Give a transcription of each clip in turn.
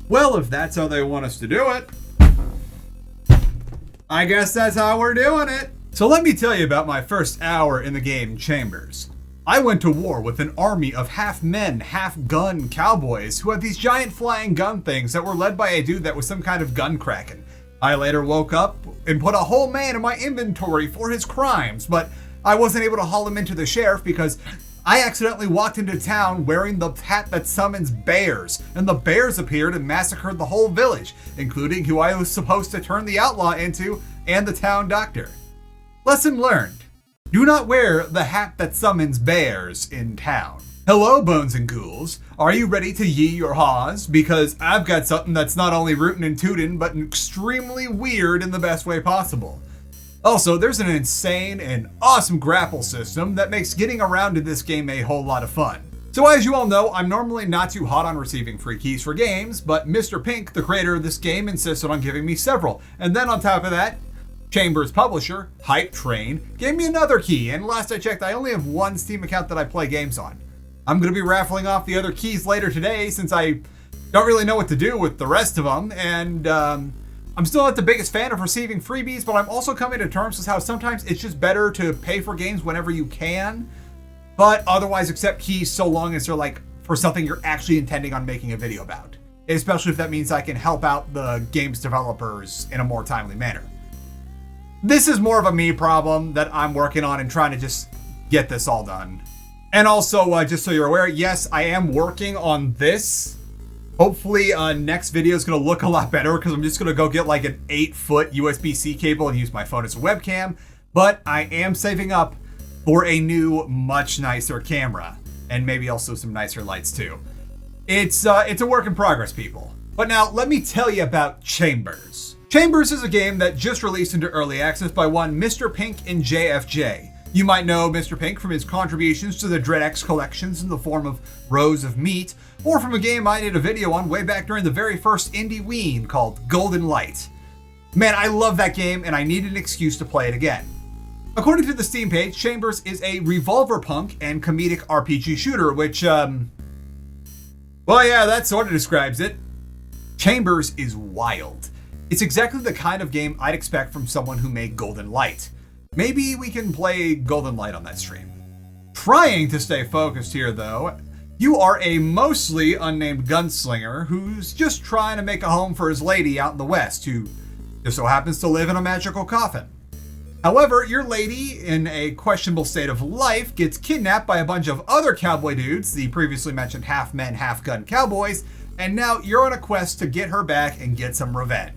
Well, if that's how they want us to do it, I guess that's how we're doing it. So let me tell you about my first hour in the game Chambers. I went to war with an army of half men, half gun cowboys who had these giant flying gun things that were led by a dude that was some kind of gun kraken. I later woke up and put a whole man in my inventory for his crimes, but I wasn't able to haul him into the sheriff because I accidentally walked into town wearing the hat that summons bears, and the bears appeared and massacred the whole village, including who I was supposed to turn the outlaw into and the town doctor. Lesson learned. Do not wear the hat that summons bears in town. Hello, Bones and Ghouls. Are you ready to yee your haws? Because I've got something that's not only Rootin and Tootin, but extremely weird in the best way possible. Also, there's an insane and awesome grapple system that makes getting around in this game a whole lot of fun. So as you all know, I'm normally not too hot on receiving free keys for games, but Mr. Pink, the creator of this game, insisted on giving me several. And then on top of that, Chambers' publisher, Hype Train, gave me another key, and last I checked, I only have one Steam account that I play games on. I'm going to be raffling off the other keys later today since I don't really know what to do with the rest of them, and I'm still not the biggest fan of receiving freebies, but I'm also coming to terms with how sometimes it's just better to pay for games whenever you can, but otherwise accept keys so long as they're like for something you're actually intending on making a video about, especially if that means I can help out the game's developers in a more timely manner. This is more of a me problem that I'm working on and trying to just get this all done. And also, just so you're aware, yes, I am working on this. Hopefully, next video is going to look a lot better because I'm just going to go get like an 8-foot USB-C cable and use my phone as a webcam. But I am saving up for a new, much nicer camera. And maybe also some nicer lights too. It's a work in progress, people. But now, let me tell you about Chambers. Chambers is a game that just released into early access by one Mr. Pink and JFJ. You might know Mr. Pink from his contributions to the DreadX collections in the form of Rows of Meat, or from a game I did a video on way back during the very first indie ween called Golden Light. Man, I love that game and I need an excuse to play it again. According to the Steam page, Chambers is a revolver punk and comedic RPG shooter, which, well yeah, that sort of describes it. Chambers is wild. It's exactly the kind of game I'd expect from someone who made Golden Light. Maybe we can play Golden Light on that stream. Trying to stay focused here though, you are a mostly unnamed gunslinger who's just trying to make a home for his lady out in the West, who just so happens to live in a magical coffin. However, your lady, in a questionable state of life, gets kidnapped by a bunch of other cowboy dudes, the previously mentioned half men, half gun cowboys, and now you're on a quest to get her back and get some revenge.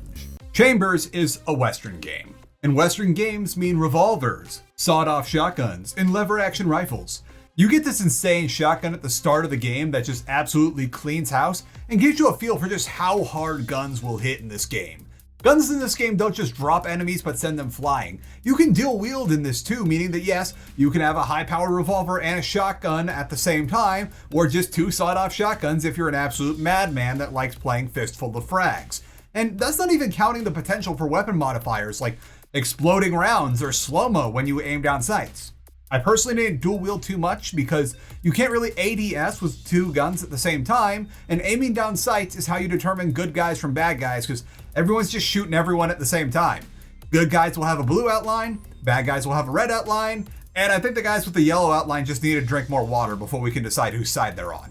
Chambers is a Western game, and Western games mean revolvers, sawed-off shotguns, and lever-action rifles. You get this insane shotgun at the start of the game that just absolutely cleans house and gives you a feel for just how hard guns will hit in this game. Guns in this game don't just drop enemies but send them flying. You can dual wield in this too, meaning that yes, you can have a high-powered revolver and a shotgun at the same time, or just two sawed-off shotguns if you're an absolute madman that likes playing fistful of frags. And that's not even counting the potential for weapon modifiers like exploding rounds or slow-mo when you aim down sights. I personally didn't dual wield too much because you can't really ADS with two guns at the same time, and aiming down sights is how you determine good guys from bad guys because everyone's just shooting everyone at the same time. Good guys will have a blue outline, bad guys will have a red outline, and I think the guys with the yellow outline just need to drink more water before we can decide whose side they're on.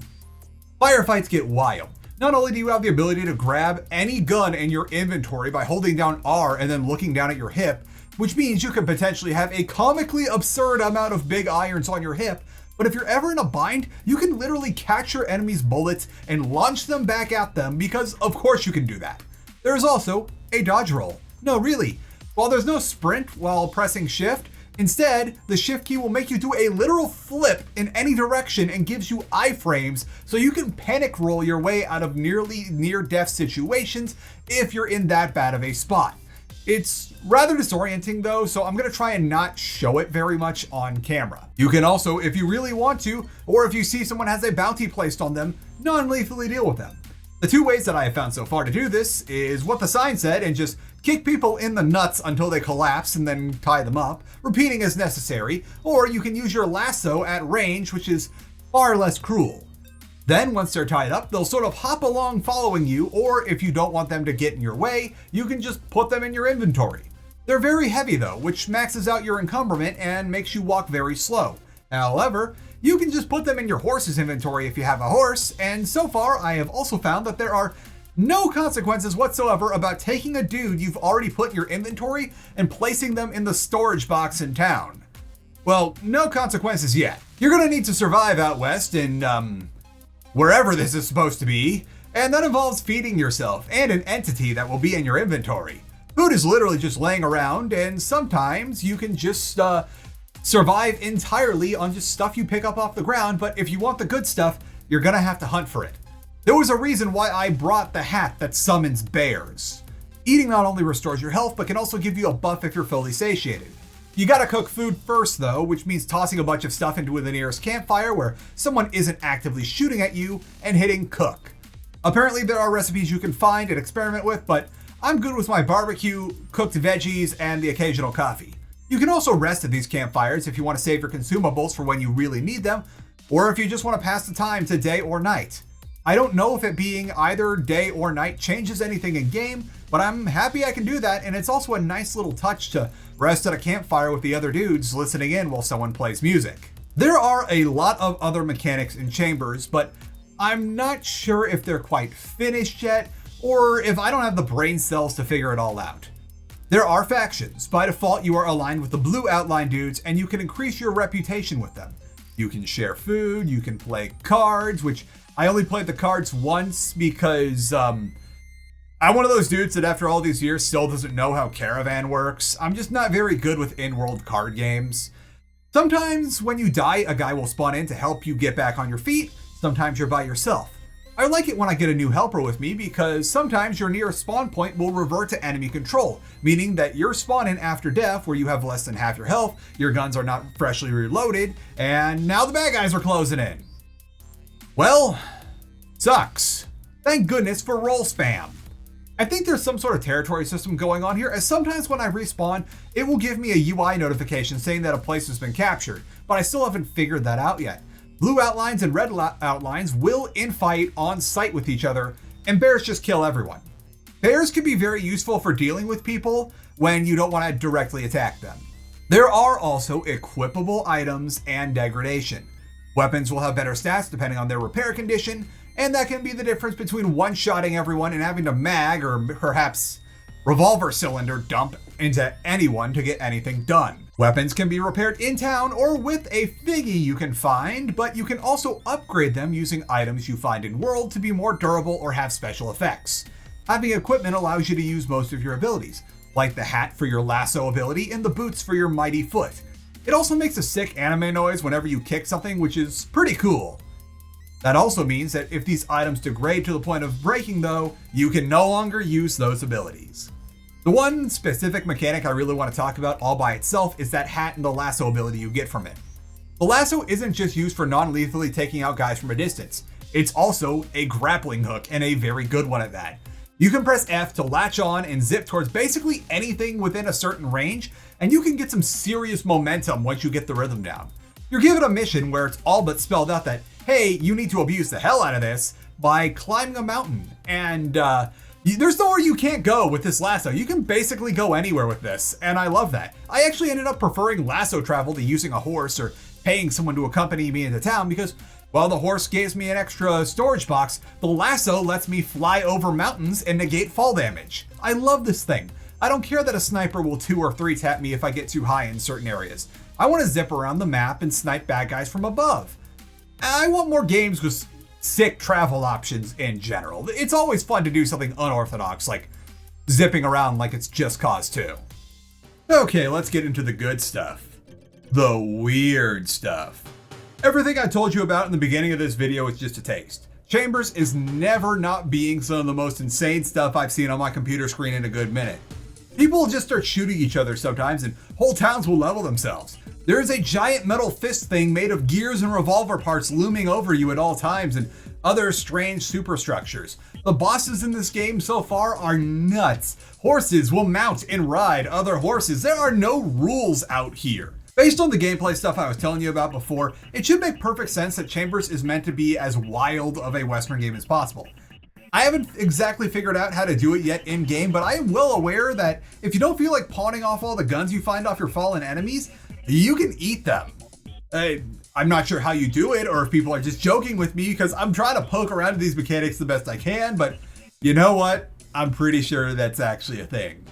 Firefights get wild. Not only do you have the ability to grab any gun in your inventory by holding down R and then looking down at your hip, which means you could potentially have a comically absurd amount of big irons on your hip, but if you're ever in a bind, you can literally catch your enemy's bullets and launch them back at them because of course you can do that. There is also a dodge roll. No, really. While there's no sprint while pressing shift, instead, the shift key will make you do a literal flip in any direction and gives you iframes so you can panic roll your way out of nearly near-death situations if you're in that bad of a spot. It's rather disorienting though, so I'm gonna try and not show it very much on camera. You can also, if you really want to, or if you see someone has a bounty placed on them, non-lethally deal with them. The two ways that I have found so far to do this is what the sign said and just kick people in the nuts until they collapse and then tie them up, repeating as necessary, or you can use your lasso at range, which is far less cruel. Then once they're tied up, they'll sort of hop along following you, or if you don't want them to get in your way, you can just put them in your inventory. They're very heavy though, which maxes out your encumberment and makes you walk very slow. However, you can just put them in your horse's inventory if you have a horse, and so far I have also found that there are no consequences whatsoever about taking a dude you've already put in your inventory and placing them in the storage box in town. Well, no consequences yet. You're gonna need to survive out west in, wherever this is supposed to be, and that involves feeding yourself and an entity that will be in your inventory. Food is literally just laying around, and sometimes you can just survive entirely on just stuff you pick up off the ground, but if you want the good stuff, you're gonna have to hunt for it. There was a reason why I brought the hat that summons bears. Eating not only restores your health, but can also give you a buff if you're fully satiated. You gotta cook food first though, which means tossing a bunch of stuff into the nearest campfire where someone isn't actively shooting at you and hitting cook. Apparently there are recipes you can find and experiment with, but I'm good with my barbecue, cooked veggies, and the occasional coffee. You can also rest at these campfires if you want to save your consumables for when you really need them, or if you just want to pass the time to day or night. I don't know if it being either day or night changes anything in game, but I'm happy I can do that, and it's also a nice little touch to rest at a campfire with the other dudes listening in while someone plays music. There are a lot of other mechanics in Chambers, but I'm not sure if they're quite finished yet, or if I don't have the brain cells to figure it all out. There are factions. By default, you are aligned with the blue outline dudes, and you can increase your reputation with them. You can share food, you can play cards, which I only played the cards once because I'm one of those dudes that after all these years still doesn't know how Caravan works. I'm just not very good with in-world card games. Sometimes when you die, a guy will spawn in to help you get back on your feet. Sometimes you're by yourself. I like it when I get a new helper with me because sometimes your nearest spawn point will revert to enemy control, meaning that you're spawning after death where you have less than half your health, your guns are not freshly reloaded, and now the bad guys are closing in. Well, sucks. Thank goodness for roll spam. I think there's some sort of territory system going on here, as sometimes when I respawn, it will give me a UI notification saying that a place has been captured, but I still haven't figured that out yet. Blue outlines and red outlines will infight on sight with each other, and bears just kill everyone. Bears can be very useful for dealing with people when you don't want to directly attack them. There are also equipable items and degradation. Weapons will have better stats depending on their repair condition, and that can be the difference between one-shotting everyone and having to mag or perhaps revolver cylinder dump into anyone to get anything done. Weapons can be repaired in town or with a figgy you can find, but you can also upgrade them using items you find in world to be more durable or have special effects. Having equipment allows you to use most of your abilities, like the hat for your lasso ability and the boots for your mighty foot. It also makes a sick anime noise whenever you kick something, which is pretty cool. That also means that if these items degrade to the point of breaking though, you can no longer use those abilities. The one specific mechanic I really want to talk about all by itself is that hat and the lasso ability you get from it. The lasso isn't just used for non-lethally taking out guys from a distance, it's also a grappling hook and a very good one at that. You can press F to latch on and zip towards basically anything within a certain range, and you can get some serious momentum once you get the rhythm down. You're given a mission where it's all but spelled out that, hey, you need to abuse the hell out of this by climbing a mountain, and there's nowhere you can't go with this lasso. You can basically go anywhere with this, and I love that. I actually ended up preferring lasso travel to using a horse or paying someone to accompany me into town because while the horse gives me an extra storage box, the lasso lets me fly over mountains and negate fall damage. I love this thing. I don't care that a sniper will 2 or 3 tap me if I get too high in certain areas. I want to zip around the map and snipe bad guys from above. I want more games with sick travel options in general. It's always fun to do something unorthodox like zipping around like it's Just Cause 2. Okay, let's get into the good stuff. The weird stuff. Everything I told you about in the beginning of this video is just a taste. Chambers is never not being some of the most insane stuff I've seen on my computer screen in a good minute. People will just start shooting each other sometimes and whole towns will level themselves. There is a giant metal fist thing made of gears and revolver parts looming over you at all times and other strange superstructures. The bosses in this game so far are nuts. Horses will mount and ride other horses. There are no rules out here. Based on the gameplay stuff I was telling you about before, it should make perfect sense that Chambers is meant to be as wild of a Western game as possible. I haven't exactly figured out how to do it yet in-game, but I am well aware that if you don't feel like pawning off all the guns you find off your fallen enemies, you can eat them. I'm not sure how you do it, or if people are just joking with me, because I'm trying to poke around to these mechanics the best I can, but you know what? I'm pretty sure that's actually a thing.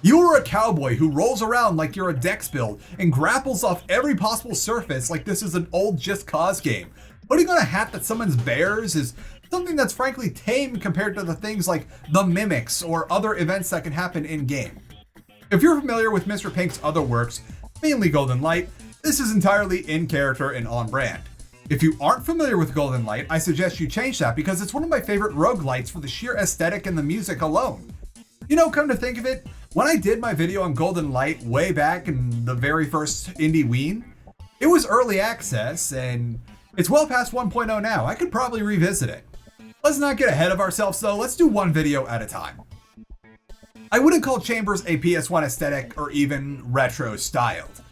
You are a cowboy who rolls around like you're a dex build and grapples off every possible surface like this is an old Just Cause game. Putting on a hat that summons bears is something that's frankly tame compared to the things like the mimics or other events that can happen in-game. If you're familiar with Mr. Pink's other works, mainly Golden Light, this is entirely in character and on brand. If you aren't familiar with Golden Light, I suggest you change that because it's one of my favorite roguelites for the sheer aesthetic and the music alone. You know, come to think of it, when I did my video on Golden Light way back in the very first Indie Ween, it was early access and it's well past 1.0 now. I could probably revisit it. Let's not get ahead of ourselves though, let's do one video at a time. I wouldn't call Chambers a PS1 aesthetic or even retro styled.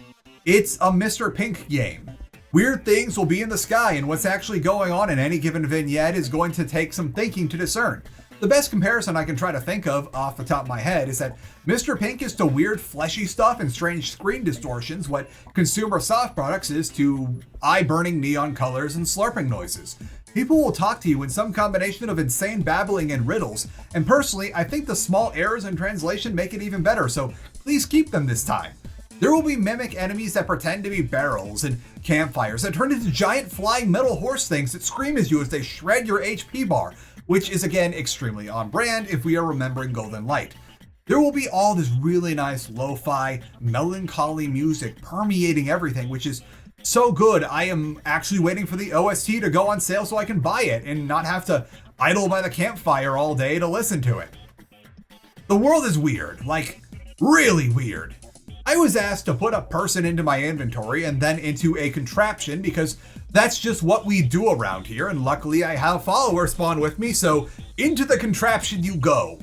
It's a Mr. Pink game. Weird things will be in the sky and what's actually going on in any given vignette is going to take some thinking to discern. The best comparison I can try to think of off the top of my head is that Mr. Pink is to weird fleshy stuff and strange screen distortions what consumer soft products is to eye-burning neon colors and slurping noises. People will talk to you in some combination of insane babbling and riddles, and personally, I think the small errors in translation make it even better, so please keep them this time. There will be mimic enemies that pretend to be barrels and campfires that turn into giant flying metal horse things that scream at you as they shred your HP bar, which is again extremely on brand if we are remembering Golden Light. There will be all this really nice lo-fi, melancholy music permeating everything, which is so good. I am actually waiting for the OST to go on sale so I can buy it and not have to idle by the campfire all day to listen to it. The world is weird, like really weird. I was asked to put a person into my inventory and then into a contraption because that's just what we do around here, and luckily I have follower spawn with me, so into the contraption you go.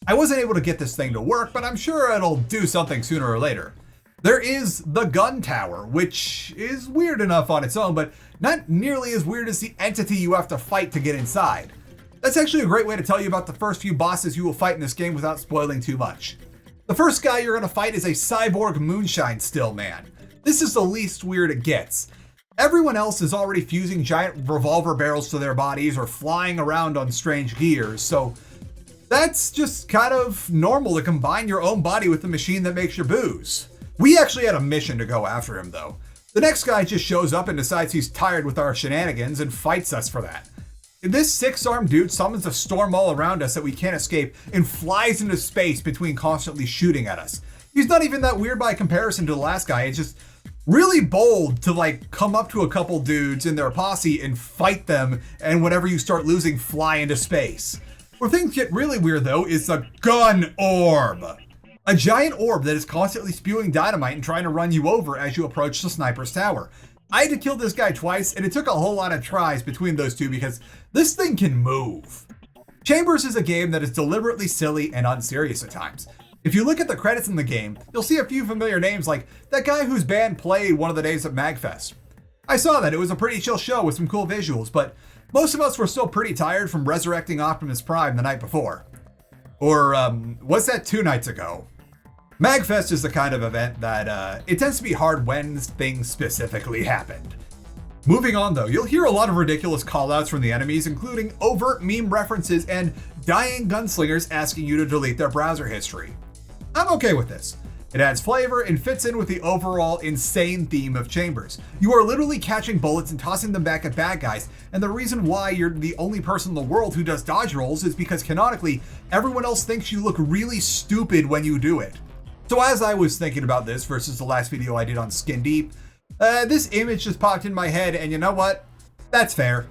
I wasn't able to get this thing to work, but I'm sure it'll do something sooner or later. There is the gun tower, which is weird enough on its own, but not nearly as weird as the entity you have to fight to get inside. That's actually a great way to tell you about the first few bosses you will fight in this game without spoiling too much. The first guy you're going to fight is a cyborg moonshine still man. This is the least weird it gets. Everyone else is already fusing giant revolver barrels to their bodies or flying around on strange gears, so that's just kind of normal to combine your own body with the machine that makes your booze. We actually had a mission to go after him though. The next guy just shows up and decides he's tired with our shenanigans and fights us for that. This six-armed dude summons a storm all around us that we can't escape and flies into space between constantly shooting at us. He's not even that weird by comparison to the last guy. It's just really bold to like come up to a couple dudes in their posse and fight them, and whenever you start losing, fly into space. Where things get really weird though is the gun orb. A giant orb that is constantly spewing dynamite and trying to run you over as you approach the sniper's tower. I had to kill this guy twice, and it took a whole lot of tries between those two because this thing can move. Chambers is a game that is deliberately silly and unserious at times. If you look at the credits in the game, you'll see a few familiar names like that guy whose band played one of the days at MagFest. I saw that, it was a pretty chill show with some cool visuals, but most of us were still pretty tired from resurrecting Optimus Prime the night before. Or, was that 2 nights ago? MagFest is the kind of event that it tends to be hard when things specifically happened. Moving on though, you'll hear a lot of ridiculous callouts from the enemies, including overt meme references and dying gunslingers asking you to delete their browser history. I'm okay with this. It adds flavor and fits in with the overall insane theme of Chambers. You are literally catching bullets and tossing them back at bad guys, and the reason why you're the only person in the world who does dodge rolls is because canonically, everyone else thinks you look really stupid when you do it. So as I was thinking about this versus the last video I did on Skin Deep, this image just popped in my head, and you know what? That's fair.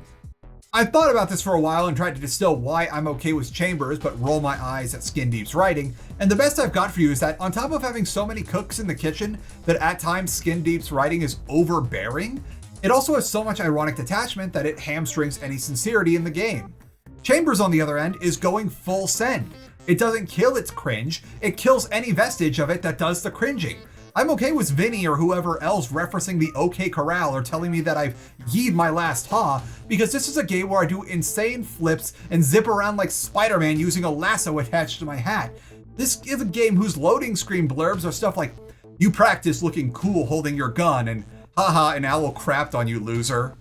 I thought about this for a while and tried to distill why I'm okay with Chambers but roll my eyes at Skin Deep's writing, and the best I've got for you is that on top of having so many cooks in the kitchen that at times Skin Deep's writing is overbearing, it also has so much ironic detachment that it hamstrings any sincerity in the game. Chambers, on the other end, is going full send. It doesn't kill its cringe, it kills any vestige of it that does the cringing. I'm okay with Vinny or whoever else referencing the OK Corral or telling me that I've yeed my last haw, because this is a game where I do insane flips and zip around like Spider-Man using a lasso attached to my hat. This is a game whose loading screen blurbs are stuff like, "You practice looking cool holding your gun," and "Haha, an owl crapped on you, loser."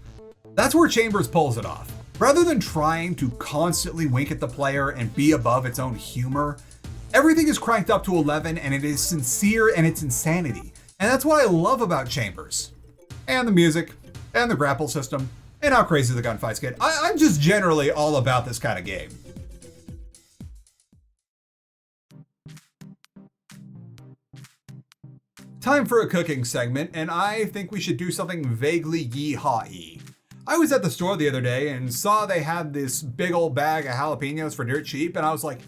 That's where Chambers pulls it off. Rather than trying to constantly wink at the player and be above its own humor, everything is cranked up to 11 and it is sincere and it's insanity. And that's what I love about Chambers. And the music, and the grapple system, and how crazy the gunfights get. I'm just generally all about this kind of game. Time for a cooking segment, and I think we should do something vaguely Yeehaw-y. I was at the store the other day and saw they had this big old bag of jalapenos for dirt cheap, and I was like,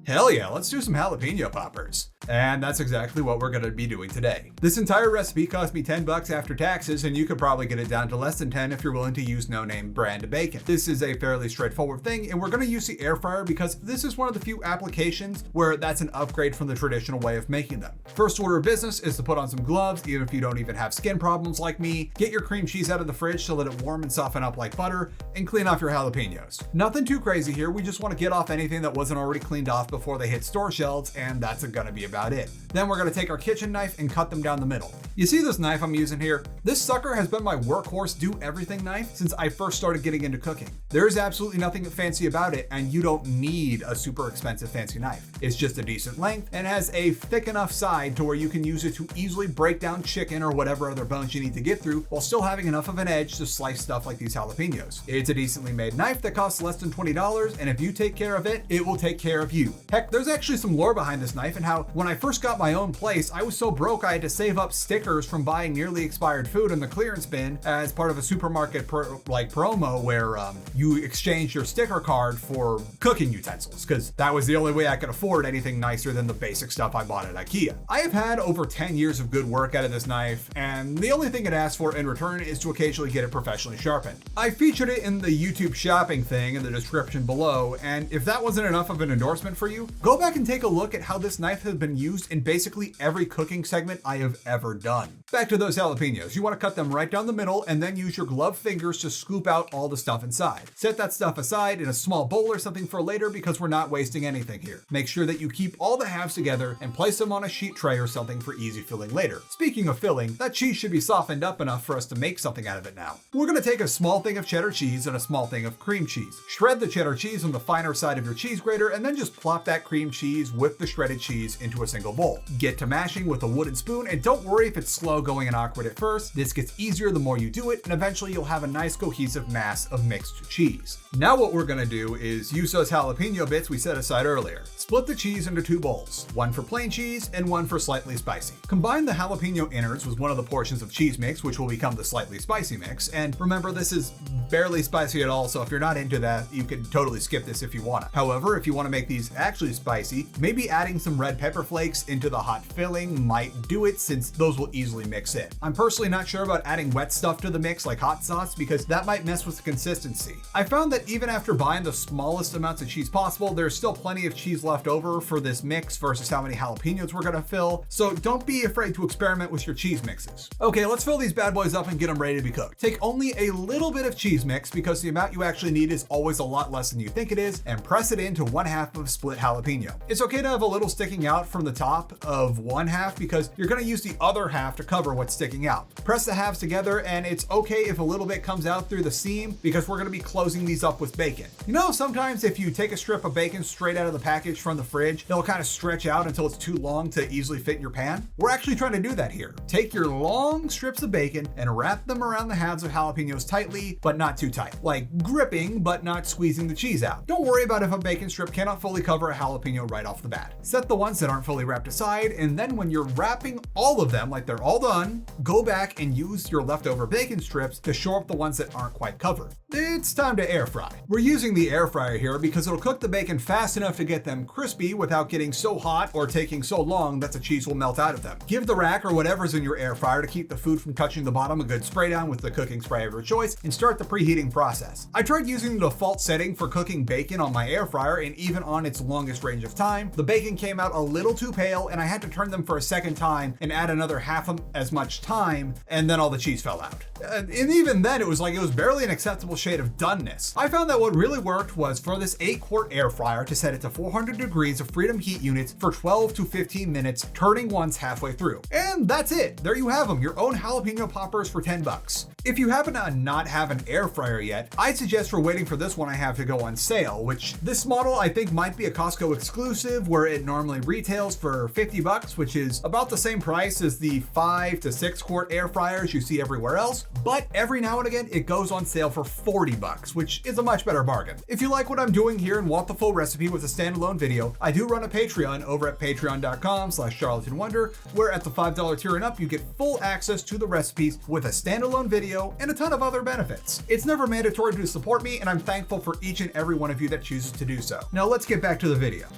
hell yeah, let's do some jalapeno poppers. And that's exactly what we're gonna be doing today. This entire recipe cost me $10 after taxes, and you could probably get it down to less than 10 if you're willing to use no-name brand bacon. This is a fairly straightforward thing, and we're gonna use the air fryer because this is one of the few applications where that's an upgrade from the traditional way of making them. First order of business is to put on some gloves, even if you don't even have skin problems like me. Get your cream cheese out of the fridge to let it warm and soften up like butter, and clean off your jalapenos. Nothing too crazy here, we just wanna get off anything that wasn't already cleaned off before they hit store shelves, and that's gonna be about it. Then we're gonna take our kitchen knife and cut them down the middle. You see this knife I'm using here? This sucker has been my workhorse do everything knife since I first started getting into cooking. There's absolutely nothing fancy about it, and you don't need a super expensive fancy knife. It's just a decent length and has a thick enough side to where you can use it to easily break down chicken or whatever other bones you need to get through while still having enough of an edge to slice stuff like these jalapenos. It's a decently made knife that costs less than $20, and if you take care of it, it will take care of you. Heck, there's actually some lore behind this knife and how when I first got my own place, I was so broke I had to save up stickers from buying nearly expired food in the clearance bin as part of a supermarket promo where you exchange your sticker card for cooking utensils, because that was the only way I could afford anything nicer than the basic stuff I bought at IKEA. I have had over 10 years of good work out of this knife, and the only thing it asks for in return is to occasionally get it professionally sharpened. I featured it in the YouTube shopping thing in the description below, and if that wasn't enough of an endorsement for you, go back and take a look at how this knife has been used in basically every cooking segment I have ever done. Back to those jalapenos. You want to cut them right down the middle and then use your gloved fingers to scoop out all the stuff inside. Set that stuff aside in a small bowl or something for later because we're not wasting anything here. Make sure that you keep all the halves together and place them on a sheet tray or something for easy filling later. Speaking of filling, that cheese should be softened up enough for us to make something out of it now. We're going to take a small thing of cheddar cheese and a small thing of cream cheese. Shred the cheddar cheese on the finer side of your cheese grater and then just plop that cream cheese with the shredded cheese into a single bowl. Get to mashing with a wooden spoon, and don't worry if it's slow going and awkward at first. This gets easier the more you do it, and eventually you'll have a nice cohesive mass of mixed cheese. Now what we're gonna do is use those jalapeno bits we set aside earlier. Split the cheese into two bowls, one for plain cheese and one for slightly spicy. Combine the jalapeno innards with one of the portions of cheese mix, which will become the slightly spicy mix. And remember, this is barely spicy at all, so if you're not into that, you can totally skip this if you want to. However, if you want to make these actually spicy, maybe adding some red pepper flakes into the hot filling might do it, since those will easily mix in. I'm personally not sure about adding wet stuff to the mix like hot sauce because that might mess with the consistency. I found that even after buying the smallest amounts of cheese possible, there's still plenty of cheese left over for this mix versus how many jalapenos we're gonna fill, so don't be afraid to experiment with your cheese mixes. Okay, let's fill these bad boys up and get them ready to be cooked. Take only a little bit of cheese mix because the amount you actually need is always a lot less than you think it is, and press it into 1/2 of split jalapeno. It's okay to have a little sticking out from the top of 1/2 because you're gonna use the other half to cover what's sticking out. Press the halves together, and it's okay if a little bit comes out through the seam because we're gonna be closing these up with bacon. You know, sometimes if you take a strip of bacon straight out of the package from the fridge, it'll kind of stretch out until it's too long to easily fit in your pan. We're actually trying to do that here. Take your long strips of bacon and wrap them around the halves of jalapenos tightly, but not too tight. Like gripping, but not squeezing the cheese out. Don't worry about if a bacon strip cannot fully cover a jalapeno right off the bat. Set the ones that aren't fully wrapped aside, and then when you're wrapping all of them, like they're all done, go back and use your leftover bacon strips to shore up the ones that aren't quite covered. It's time to air fry. We're using the air fryer here because it'll cook the bacon fast enough to get them crispy without getting so hot or taking so long that the cheese will melt out of them. Give the rack or whatever's in your air fryer to keep the food from touching the bottom a good spray down with the cooking spray of your choice, and start the preheating process. I tried using the default setting for cooking bacon on my air fryer, and even on its longest range of time, the bacon came out a little little too pale, and I had to turn them for a second time and add another half as much time, and then all the cheese fell out. And even then, it was barely an acceptable shade of doneness. I found that what really worked was for this 8-quart air fryer to set it to 400 degrees of freedom heat units for 12 to 15 minutes, turning once halfway through. And that's it. There you have them, your own jalapeno poppers for 10 bucks. If you happen to not have an air fryer yet, I'd suggest for waiting for this one I have to go on sale, which this model I think might be a Costco exclusive, where it normally retails for 50 bucks, which is about the same price as the 5 to 6 quart air fryers you see everywhere else. But every now and again, it goes on sale for 40 bucks, which is a much better bargain. If you like what I'm doing here and want the full recipe with a standalone video, I do run a Patreon over at patreon.com/charlatanwonder, where at the $5 tier and up, you get full access to the recipes with a standalone video and a ton of other benefits. It's never mandatory to support me, and I'm thankful for each and every one of you that chooses to do so. Now let's get back to the video.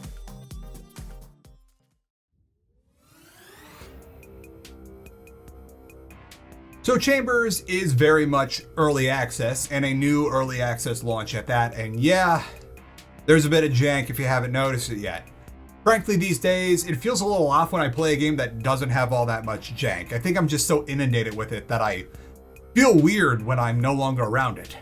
So Chambers is very much early access, and a new early access launch at that, and yeah, there's a bit of jank if you haven't noticed it yet. Frankly, these days, it feels a little off when I play a game that doesn't have all that much jank. I think I'm just so inundated with it that I feel weird when I'm no longer around it.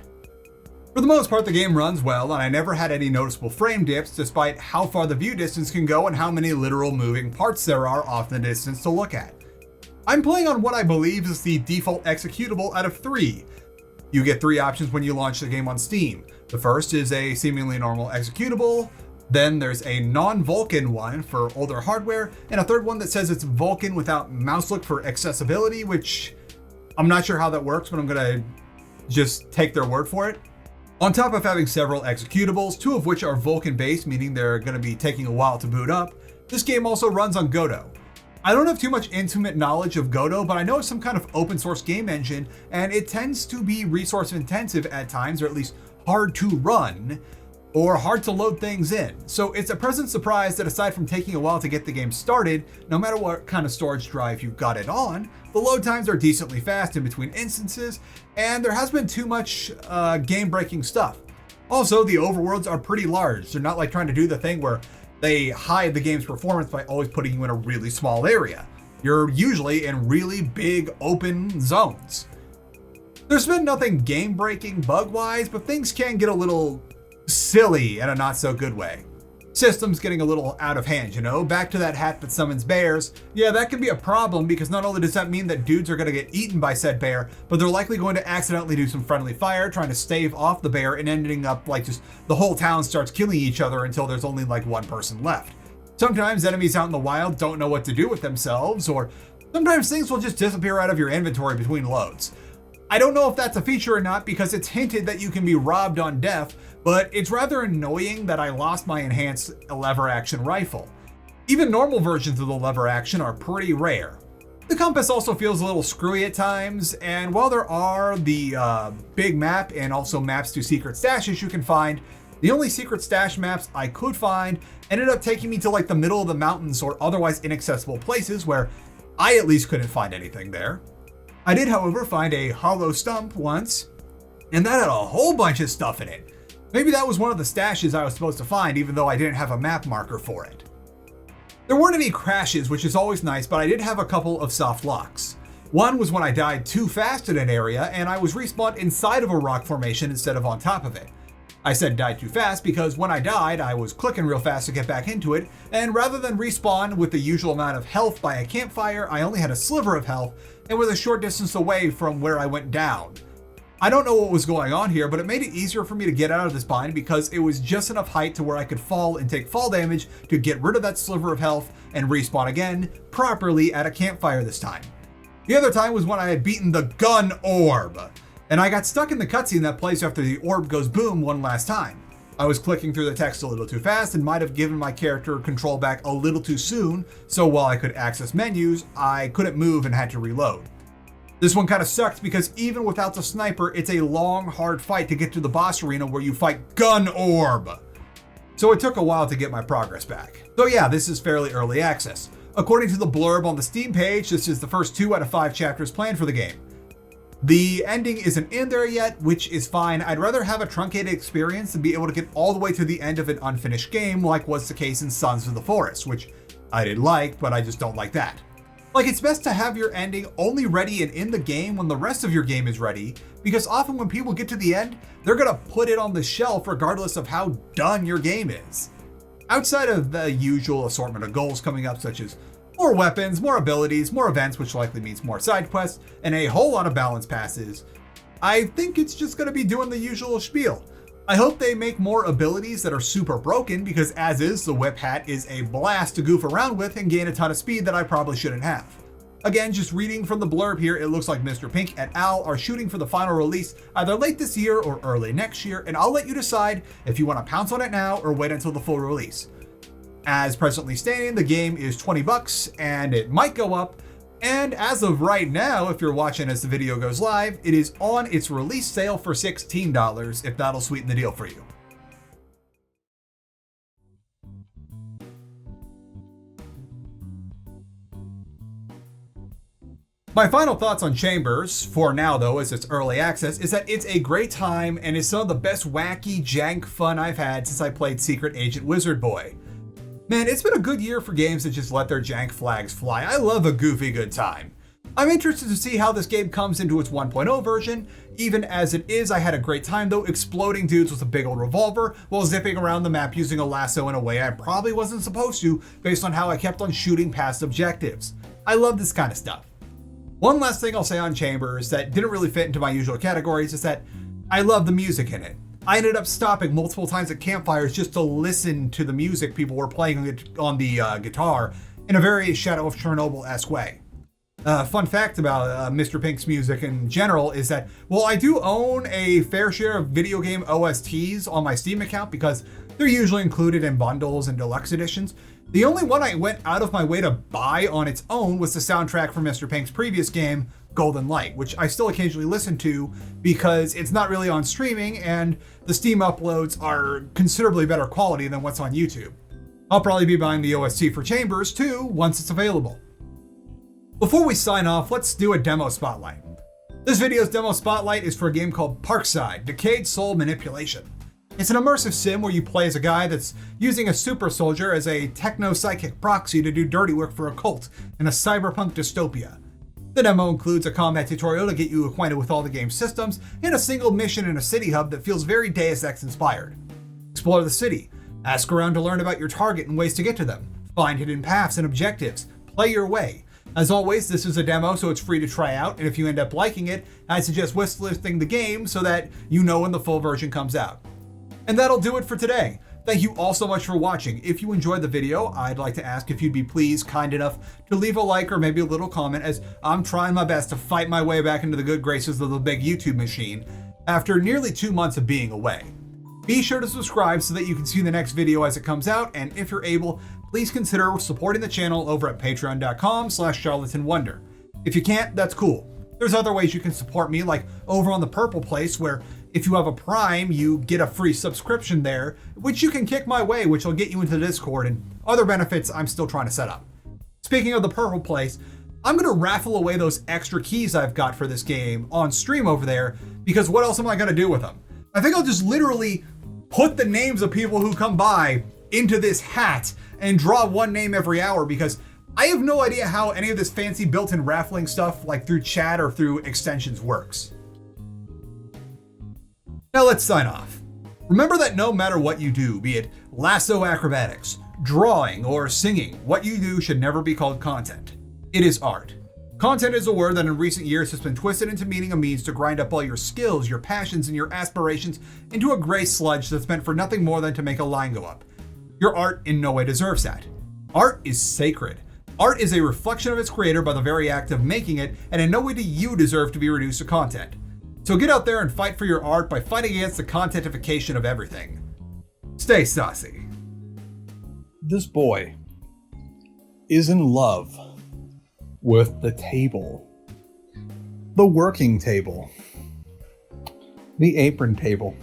For the most part, the game runs well, and I never had any noticeable frame dips despite how far the view distance can go and how many literal moving parts there are off in the distance to look at. I'm playing on what I believe is the default executable out of 3. You get 3 options when you launch the game on Steam. The first is a seemingly normal executable, then there's a non-Vulkan one for older hardware, and a third one that says it's Vulkan without mouse look for accessibility, which I'm not sure how that works, but I'm gonna just take their word for it. On top of having several executables, 2 of which are Vulkan based, meaning they're gonna be taking a while to boot up, this game also runs on Godot. I don't have too much intimate knowledge of Godot, but I know it's some kind of open source game engine, and it tends to be resource intensive at times, or at least hard to run, or hard to load things in. So it's a pleasant surprise that aside from taking a while to get the game started, no matter what kind of storage drive you've got it on, the load times are decently fast in between instances, and there hasn't been too much game-breaking stuff. Also, the overworlds are pretty large. They're not like trying to do the thing where they hide the game's performance by always putting you in a really small area. You're usually in really big open zones. There's been nothing game-breaking bug-wise, but things can get a little silly in a not-so-good way. Systems getting a little out of hand, you know? Back to that hat that summons bears. Yeah, that can be a problem because not only does that mean that dudes are going to get eaten by said bear, but they're likely going to accidentally do some friendly fire, trying to stave off the bear and ending up like just the whole town starts killing each other until there's only like one person left. Sometimes enemies out in the wild don't know what to do with themselves, or sometimes things will just disappear out of your inventory between loads. I don't know if that's a feature or not because it's hinted that you can be robbed on death, but it's rather annoying that I lost my enhanced lever action rifle. Even normal versions of the lever action are pretty rare. The compass also feels a little screwy at times, and while there are the big map and also maps to secret stashes you can find, the only secret stash maps I could find ended up taking me to like the middle of the mountains or otherwise inaccessible places where I at least couldn't find anything there. I did, however, find a hollow stump once, and that had a whole bunch of stuff in it. Maybe that was one of the stashes I was supposed to find, even though I didn't have a map marker for it. There weren't any crashes, which is always nice, but I did have a couple of soft locks. One was when I died too fast in an area, and I was respawned inside of a rock formation instead of on top of it. I said died too fast because when I died, I was clicking real fast to get back into it, and rather than respawn with the usual amount of health by a campfire, I only had a sliver of health and was a short distance away from where I went down. I don't know what was going on here, but it made it easier for me to get out of this bind because it was just enough height to where I could fall and take fall damage to get rid of that sliver of health and respawn again properly at a campfire this time. The other time was when I had beaten the gun orb, and I got stuck in the cutscene that plays after the orb goes boom one last time. I was clicking through the text a little too fast and might have given my character control back a little too soon, so while I could access menus, I couldn't move and had to reload. This one kind of sucked because even without the sniper, it's a long, hard fight to get to the boss arena where you fight Gun Orb. So it took a while to get my progress back. So yeah, this is fairly early access. According to the blurb on the Steam page, this is the first 2 out of 5 chapters planned for the game. The ending isn't in there yet, which is fine. I'd rather have a truncated experience than be able to get all the way to the end of an unfinished game like was the case in Sons of the Forest, which I did like, but I just don't like that. Like, it's best to have your ending only ready and in the game when the rest of your game is ready, because often when people get to the end, they're gonna put it on the shelf regardless of how done your game is. Outside of the usual assortment of goals coming up, such as more weapons, more abilities, more events, which likely means more side quests, and a whole lot of balance passes, I think it's just gonna be doing the usual spiel. I hope they make more abilities that are super broken, because as is, the whip hat is a blast to goof around with and gain a ton of speed that I probably shouldn't have. Again, just reading from the blurb here, it looks like Mr. Pink et al. Are shooting for the final release either late this year or early next year, and I'll let you decide if you want to pounce on it now or wait until the full release. As presently stating, the game is $20 and it might go up. And as of right now, if you're watching as the video goes live, it is on its release sale for $16, if that'll sweeten the deal for you. My final thoughts on Chambers, for now though, as it's early access, is that it's a great time and is some of the best wacky jank fun I've had since I played Secret Agent Wizard Boy. Man, it's been a good year for games that just let their jank flags fly. I love a goofy good time. I'm interested to see how this game comes into its 1.0 version. Even as it is, I had a great time though, exploding dudes with a big old revolver while zipping around the map using a lasso in a way I probably wasn't supposed to based on how I kept on shooting past objectives. I love this kind of stuff. One last thing I'll say on Chambers that didn't really fit into my usual categories is that I love the music in it. I ended up stopping multiple times at campfires just to listen to the music people were playing on the guitar in a very Shadow of Chernobyl-esque way. Fun fact about Mr. Pink's music in general is that, well, I do own a fair share of video game OSTs on my Steam account because they're usually included in bundles and deluxe editions. The only one I went out of my way to buy on its own was the soundtrack from Mr. Pink's previous game, Golden Light, which I still occasionally listen to because it's not really on streaming and the Steam uploads are considerably better quality than what's on YouTube. I'll probably be buying the OST for Chambers too once it's available. Before we sign off, let's do a demo spotlight. This video's demo spotlight is for a game called Parkside, Decayed Soul Manipulation. It's an immersive sim where you play as a guy that's using a super soldier as a techno-psychic proxy to do dirty work for a cult in a cyberpunk dystopia. The demo includes a combat tutorial to get you acquainted with all the game's systems and a single mission in a city hub that feels very Deus Ex inspired. Explore the city, ask around to learn about your target and ways to get to them, find hidden paths and objectives, play your way. As always, this is a demo, so it's free to try out, and if you end up liking it, I suggest wishlisting the game so that you know when the full version comes out. And that'll do it for today. Thank you all so much for watching. If you enjoyed the video, I'd like to ask if you'd be pleased, kind enough to leave a like or maybe a little comment, as I'm trying my best to fight my way back into the good graces of the big YouTube machine after nearly 2 months of being away. Be sure to subscribe so that you can see the next video as it comes out, and if you're able, please consider supporting the channel over at patreon.com/charlatanwonder. If you can't, that's cool. There's other ways you can support me, like over on the Purple Place, where if you have a Prime, you get a free subscription there, which you can kick my way, which will get you into the Discord and other benefits I'm still trying to set up. Speaking of the Purple Place, I'm going to raffle away those extra keys I've got for this game on stream over there, because what else am I going to do with them? I think I'll just literally put the names of people who come by into this hat and draw one name every hour, because I have no idea how any of this fancy built-in raffling stuff, like through chat or through extensions, works. Now let's sign off. Remember that no matter what you do, be it lasso acrobatics, drawing, or singing, what you do should never be called content. It is art. Content is a word that in recent years has been twisted into meaning a means to grind up all your skills, your passions, and your aspirations into a gray sludge that's meant for nothing more than to make a line go up. Your art in no way deserves that. Art is sacred. Art is a reflection of its creator by the very act of making it, and in no way do you deserve to be reduced to content. So get out there and fight for your art by fighting against the contentification of everything. Stay saucy. This boy is in love with the table. The working table. The apron table.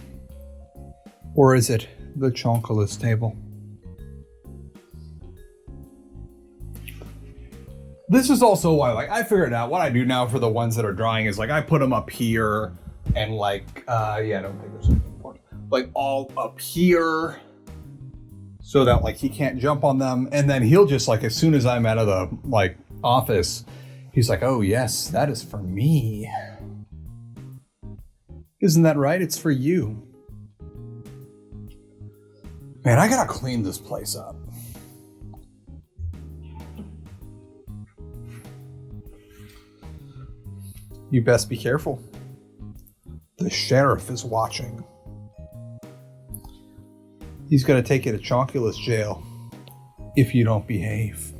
Or is it the chonkulus table? This is also why, like, I figured out what I do now for the ones that are drawing is, like, I put them up here and, like, yeah, I don't think there's anything important. Like, all up here. so that like he can't jump on them. And then he'll just like, as soon as I'm out of the like office, he's like, oh yes, that is for me. Isn't that right? It's for you. Man, I gotta clean this place up. You best be careful. The sheriff is watching. He's gonna take you to Chonkulus jail if you don't behave.